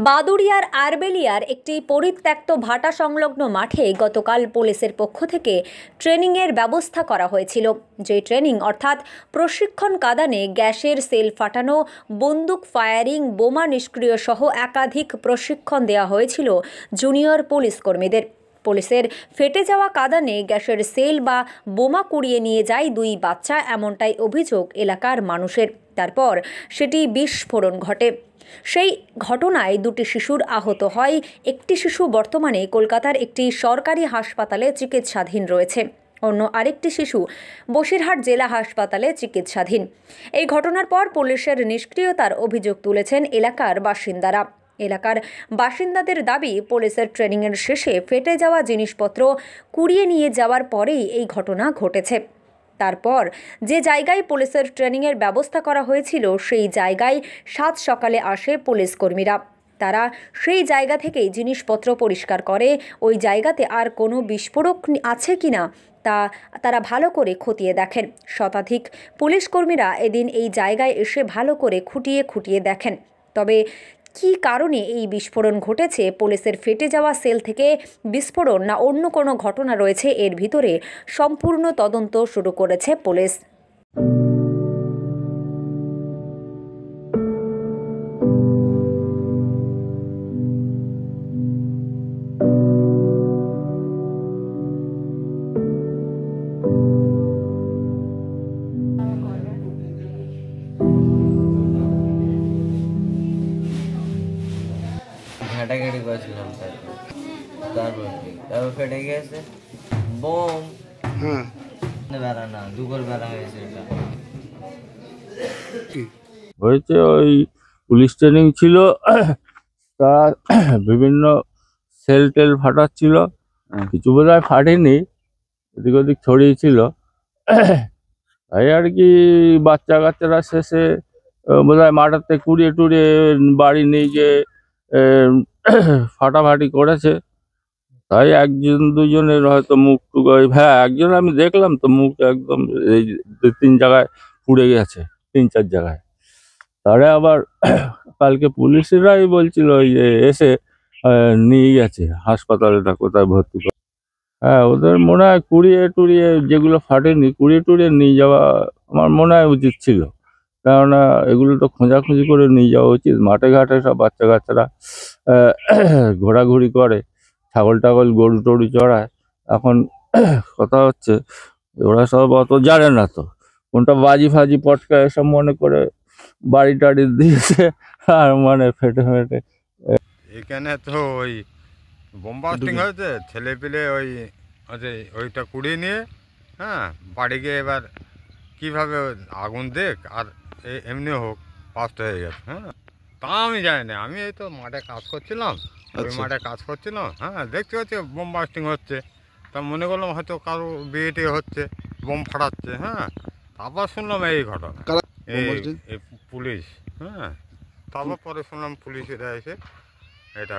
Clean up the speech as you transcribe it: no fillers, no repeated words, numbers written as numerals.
বাদুড়িয়ার আরবেলিয়ার একটি পরিত্যক্ত ভাটা সংলগ্ন মাঠে গতকাল পুলিশের পক্ষ থেকে ট্রেনিংয়ের ব্যবস্থা করা হয়েছিল। যে ট্রেনিং অর্থাৎ প্রশিক্ষণ কাদানে গ্যাসের সেল ফাটানো, বন্দুক ফায়ারিং, বোমা নিষ্ক্রিয় সহ একাধিক প্রশিক্ষণ দেওয়া হয়েছিল জুনিয়র পুলিশ কর্মীদের। পুলিশের ফেটে যাওয়া কাদানে গ্যাসের সেল বা বোমা কুড়িয়ে নিয়ে যায় দুই বাচ্চা, এমনটাই অভিযোগ এলাকার মানুষের। তারপর সেটি বিস্ফোরণ ঘটে। সেই ঘটনায় দুটি শিশুর আহত হয়। একটি শিশু বর্তমানে কলকাতার একটি সরকারি হাসপাতালে চিকিৎসাধীন রয়েছে, অন্য আরেকটি শিশু বসিরহাট জেলা হাসপাতালে চিকিৎসাধীন। এই ঘটনার পর পুলিশের নিষ্ক্রিয়তার অভিযোগ তুলেছেন এলাকার বাসিন্দারা। এলাকার বাসিন্দাদের দাবি, পুলিশের ট্রেনিংয়ের শেষে ফেটে যাওয়া জিনিসপত্র কুড়িয়ে নিয়ে যাওয়ার পরেই এই ঘটনা ঘটেছে। তারপর যে জায়গায় পুলিশের ট্রেনিংয়ের ব্যবস্থা করা হয়েছিল সেই জায়গায় সাত সকালে আসে পুলিশ কর্মীরা। তারা সেই জায়গা থেকেই জিনিসপত্র পরিষ্কার করে। ওই জায়গাতে আর কোনো বিস্ফোরক আছে কিনা তা তারা ভালো করে খতিয়ে দেখেন। শতাধিক পুলিশ কর্মীরা এদিন এই জায়গায় এসে ভালো করে খুঁটিয়ে দেখেন। তবে কী কারণে এই বিস্ফোরণ ঘটেছে, পুলিশের ফেটে যাওয়া সেল থেকে বিস্ফোরণ না অন্য কোনো ঘটনা রয়েছে, এর ভিতরে সম্পূর্ণ তদন্ত শুরু করেছে পুলিশ। ঘাটাঘাটি করেছিলাম, তারপর ফেটে গিয়েছে বোম। বেড়া না, দুগর বেড়া হয়েছে। এটা হয়েছে ওই পুলিশ ট্রেনিং ছিল, তার বিভিন্ন সেল টেল ফাটাচ্ছিল, কিছু বোধহয় ফাটেনি, এদিক ওদিক ছড়িয়েছিল। তাই আর কি বাচ্চা কাচ্চারা শেষে বোধহয় মাঠাতে কুড়িয়ে টুড়িয়ে বাড়ি নিয়ে গিয়ে ফাটাফাটি করেছে। তাই একজন দুজনের হয়তো মুখ টুক, হ্যাঁ একজন আমি দেখলাম তো, মুখ একদম এই 2-3 জায়গায় পুড়ে গেছে, 3-4 জায়গায়। তারা আবার কালকে পুলিশেরাই বলছিল যে এসে নিয়ে গেছে হাসপাতালটা কোথায় ভর্তি করে। হ্যাঁ, ওদের মনে হয় কুড়িয়ে টুড়িয়ে যেগুলো ফাটেনি কুড়িয়ে টুড়িয়ে নিয়ে যাওয়া আমার মনে হয় উচিত ছিল, কেননা এগুলো তো খোঁজাখুঁজি করে নিয়ে যাওয়া উচিত। মাঠে ঘাটে সব বাচ্চা কাচ্চারা ঘোরাঘুরি করে, ছাগল টাগল গরু টরু চড়ায়। এখন কথা হচ্ছে ওরা সব অত জানে না, তো কোনটা বাজি ফাজি পটকা এসব মনে করে বাড়ি টাড়ি দিয়েছে আর মানে ফেটে ফেটে। এখানে তো ওই বোমবাস্টিং হয়েছে, ছেলে পেলে ওইটা কুড়িয়ে নিয়ে বাড়ি গিয়ে এবার কীভাবে আগুন দেখ আর এমনি হোক ফাস্ট হয়ে গেছে। তা আমি জানি না, আমি এই তো মাঠে কাজ করছিলাম, ওই মাঠে কাজ করছিলাম, দেখতে পাচ্ছি বোমবাস্টিং হচ্ছে। তা মনে করলাম হয়তো কারো বিয়ে টিয়ে হচ্ছে, বোম ফাটাচ্ছে। তারপর শুনলাম এই ঘটনা, এই পুলিশ। তারপর পরে শুনলাম পুলিশেরা এসে এটা